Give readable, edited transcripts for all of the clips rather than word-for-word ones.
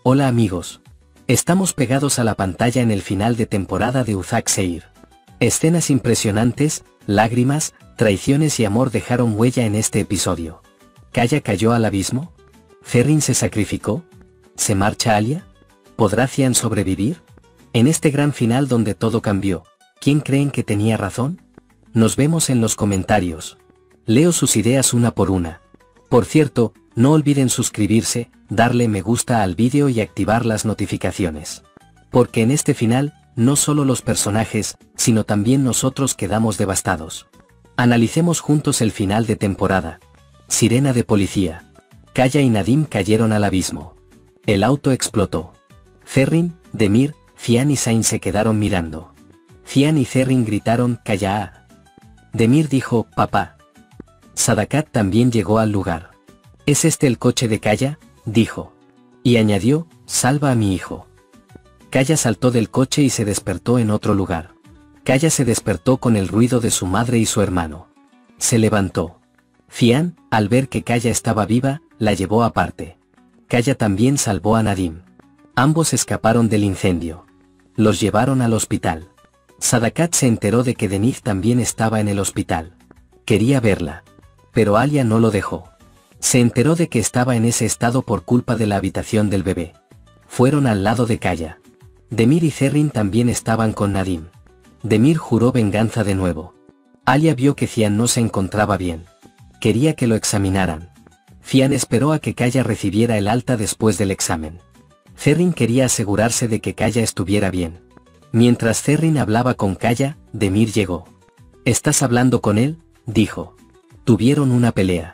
Hola amigos. Estamos pegados a la pantalla en el final de temporada de Uzak Seir. Escenas impresionantes, lágrimas, traiciones y amor dejaron huella en este episodio. ¿Kaya cayó al abismo? ¿Ferrin se sacrificó? ¿Se marcha Alia? ¿Podrá Cian sobrevivir? En este gran final donde todo cambió, ¿quién creen que tenía razón? Nos vemos en los comentarios. Leo sus ideas una por una. Por cierto, no olviden suscribirse, darle me gusta al vídeo y activar las notificaciones. Porque en este final, no solo los personajes, sino también nosotros quedamos devastados. Analicemos juntos el final de temporada. Sirena de policía. Kaya y Nadim cayeron al abismo. El auto explotó. Ferrin, Demir, Cian y Zayn se quedaron mirando. Cian y Ferrin gritaron «Kaya». Demir dijo «Papá». Sadakat también llegó al lugar. «¿Es este el coche de Kaya?», dijo. Y añadió «Salva a mi hijo». Kaya saltó del coche y se despertó en otro lugar. Kaya se despertó con el ruido de su madre y su hermano. Se levantó. Cian, al ver que Kaya estaba viva, la llevó aparte. Kaya también salvó a Nadim. Ambos escaparon del incendio. Los llevaron al hospital. Sadakat se enteró de que Denise también estaba en el hospital. Quería verla. Pero Alia no lo dejó. Se enteró de que estaba en ese estado por culpa de la habitación del bebé. Fueron al lado de Kaya. Demir y Ferrin también estaban con Nadim. Demir juró venganza de nuevo. Alia vio que Cian no se encontraba bien. Quería que lo examinaran. Cian esperó a que Kaya recibiera el alta después del examen. Ferrin quería asegurarse de que Kaya estuviera bien. Mientras Ferrin hablaba con Kaya, Demir llegó. «¿Estás hablando con él?», dijo. Tuvieron una pelea.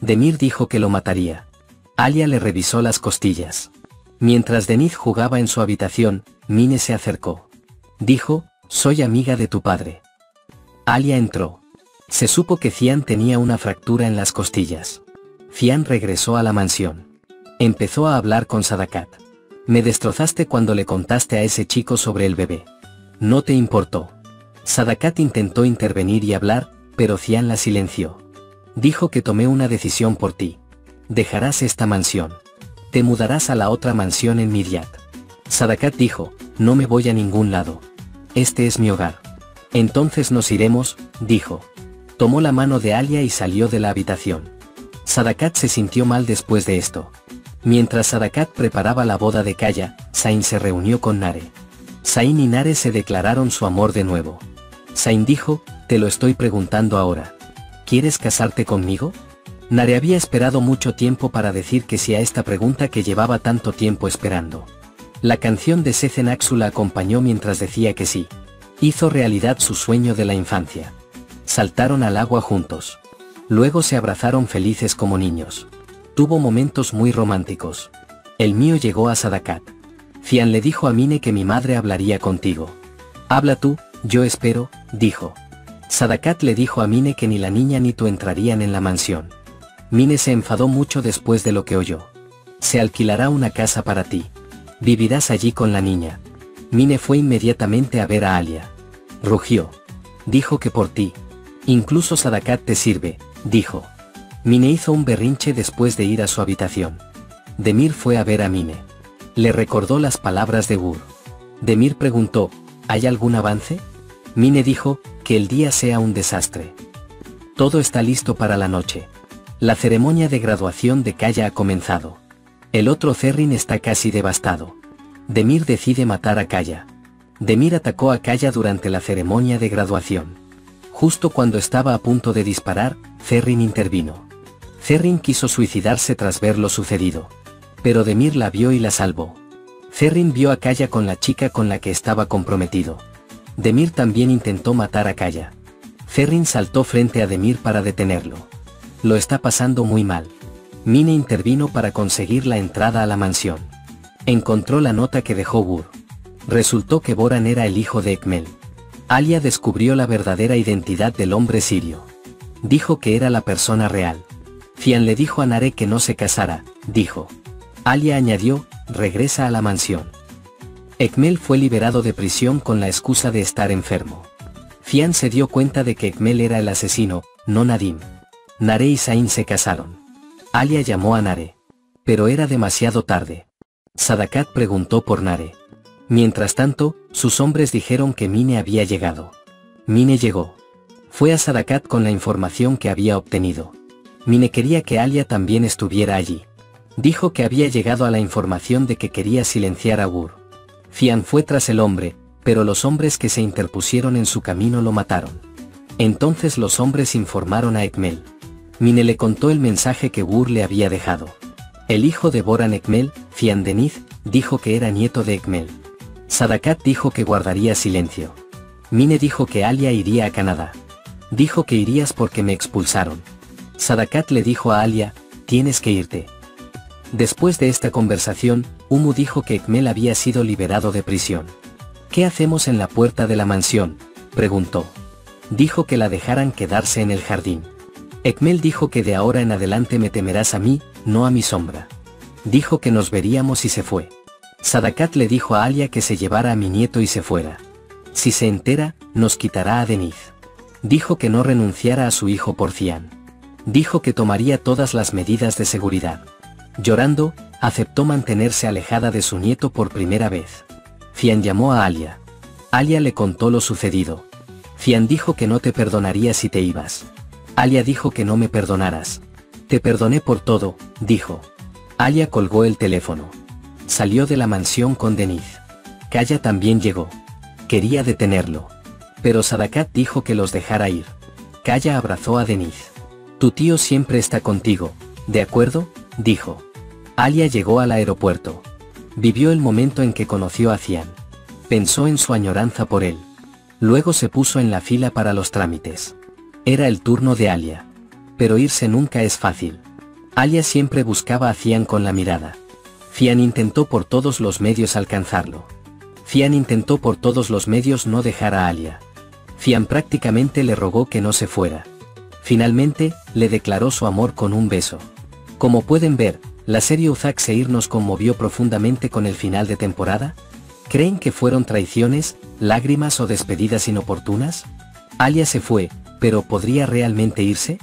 Demir dijo que lo mataría. Alia le revisó las costillas. Mientras Denise jugaba en su habitación, Mine se acercó. Dijo, «Soy amiga de tu padre». Alia entró. Se supo que Cian tenía una fractura en las costillas. Cian regresó a la mansión. Empezó a hablar con Sadakat. «Me destrozaste cuando le contaste a ese chico sobre el bebé. No te importó». Sadakat intentó intervenir y hablar, pero Cian la silenció. Dijo que tomé una decisión por ti. Dejarás esta mansión. Te mudarás a la otra mansión en Miryat. Sadakat dijo, no me voy a ningún lado. Este es mi hogar. Entonces nos iremos, dijo. Tomó la mano de Alia y salió de la habitación. Sadakat se sintió mal después de esto. Mientras Sadakat preparaba la boda de Kaya, Zayn se reunió con Nare. Zayn y Nare se declararon su amor de nuevo. Zayn dijo, te lo estoy preguntando ahora. ¿Quieres casarte conmigo? Nare había esperado mucho tiempo para decir que sí a esta pregunta que llevaba tanto tiempo esperando. La canción de Sezen Aksu la acompañó mientras decía que sí. Hizo realidad su sueño de la infancia. Saltaron al agua juntos. Luego se abrazaron felices como niños. Tuvo momentos muy románticos. El mío llegó a Sadakat. Cian le dijo a Mine que mi madre hablaría contigo. Habla tú, yo espero, dijo. Sadakat le dijo a Mine que ni la niña ni tú entrarían en la mansión. Mine se enfadó mucho después de lo que oyó. Se alquilará una casa para ti. Vivirás allí con la niña. Mine fue inmediatamente a ver a Alia. Rugió. Dijo que por ti. Incluso Sadakat te sirve, dijo. Mine hizo un berrinche después de ir a su habitación. Demir fue a ver a Mine. Le recordó las palabras de Gur. Demir preguntó, ¿hay algún avance? Mine dijo, que el día sea un desastre. Todo está listo para la noche. La ceremonia de graduación de Kaya ha comenzado. El otro Ferrin está casi devastado. Demir decide matar a Kaya. Demir atacó a Kaya durante la ceremonia de graduación. Justo cuando estaba a punto de disparar, Ferrin intervino. Ferrin quiso suicidarse tras ver lo sucedido. Pero Demir la vio y la salvó. Ferrin vio a Kaya con la chica con la que estaba comprometido. Demir también intentó matar a Kaya. Ferrin saltó frente a Demir para detenerlo. Lo está pasando muy mal. Mine intervino para conseguir la entrada a la mansión. Encontró la nota que dejó Gur. Resultó que Boran era el hijo de Ekmel. Alia descubrió la verdadera identidad del hombre sirio. Dijo que era la persona real. Cian le dijo a Nare que no se casara, dijo. Alia añadió, regresa a la mansión. Ekmel fue liberado de prisión con la excusa de estar enfermo. Cian se dio cuenta de que Ekmel era el asesino, no Nadim. Nare y Zayn se casaron. Alia llamó a Nare. Pero era demasiado tarde. Sadakat preguntó por Nare. Mientras tanto, sus hombres dijeron que Mine había llegado. Mine llegó. Fue a Sadakat con la información que había obtenido. Mine quería que Alia también estuviera allí. Dijo que había llegado a la información de que quería silenciar a Gur. Fian fue tras el hombre, pero los hombres que se interpusieron en su camino lo mataron. Entonces los hombres informaron a Ekmel. Mine le contó el mensaje que Gur le había dejado. El hijo de Boran Ekmel, Fian Deniz, dijo que era nieto de Ekmel. Sadakat dijo que guardaría silencio. Mine dijo que Alia iría a Canadá. Dijo que irías porque me expulsaron. Sadakat le dijo a Alia, tienes que irte. Después de esta conversación, Umu dijo que Ekmel había sido liberado de prisión. ¿Qué hacemos en la puerta de la mansión?, preguntó. Dijo que la dejaran quedarse en el jardín. Ekmel dijo que de ahora en adelante me temerás a mí, no a mi sombra. Dijo que nos veríamos y se fue. Sadakat le dijo a Alia que se llevara a mi nieto y se fuera. Si se entera, nos quitará a Deniz. Dijo que no renunciara a su hijo por Fian. Dijo que tomaría todas las medidas de seguridad. Llorando, aceptó mantenerse alejada de su nieto por primera vez. Fian llamó a Alia. Alia le contó lo sucedido. Fian dijo que no te perdonaría si te ibas. Alia dijo que no me perdonaras. Te perdoné por todo, dijo. Alia colgó el teléfono. Salió de la mansión con Deniz. Kaya también llegó. Quería detenerlo. Pero Sadakat dijo que los dejara ir. Kaya abrazó a Deniz. Tu tío siempre está contigo, ¿de acuerdo?, dijo. Alia llegó al aeropuerto. Vivió el momento en que conoció a Fian. Pensó en su añoranza por él. Luego se puso en la fila para los trámites. Era el turno de Alia. Pero irse nunca es fácil. Alia siempre buscaba a Fian con la mirada. Fian intentó por todos los medios alcanzarlo. Fian intentó por todos los medios no dejar a Alia. Fian prácticamente le rogó que no se fuera. Finalmente, le declaró su amor con un beso. Como pueden ver, la serie Uzak Seir nos conmovió profundamente con el final de temporada. ¿Creen que fueron traiciones, lágrimas o despedidas inoportunas? Alia se fue, pero ¿podría realmente irse?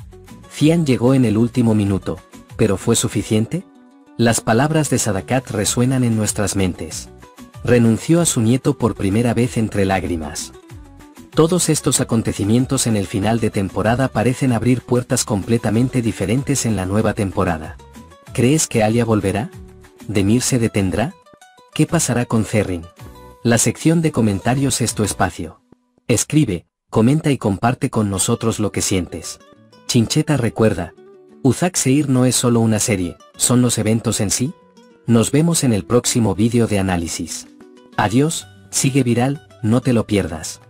Fian llegó en el último minuto, ¿pero fue suficiente? Las palabras de Sadakat resuenan en nuestras mentes. Renunció a su nieto por primera vez entre lágrimas. Todos estos acontecimientos en el final de temporada parecen abrir puertas completamente diferentes en la nueva temporada. ¿Crees que Alia volverá? ¿Demir se detendrá? ¿Qué pasará con Zerrin? La sección de comentarios es tu espacio. Escribe, comenta y comparte con nosotros lo que sientes. Chincheta recuerda, Uzak Seir no es solo una serie, son los eventos en sí. Nos vemos en el próximo vídeo de análisis. Adiós, sigue viral, no te lo pierdas.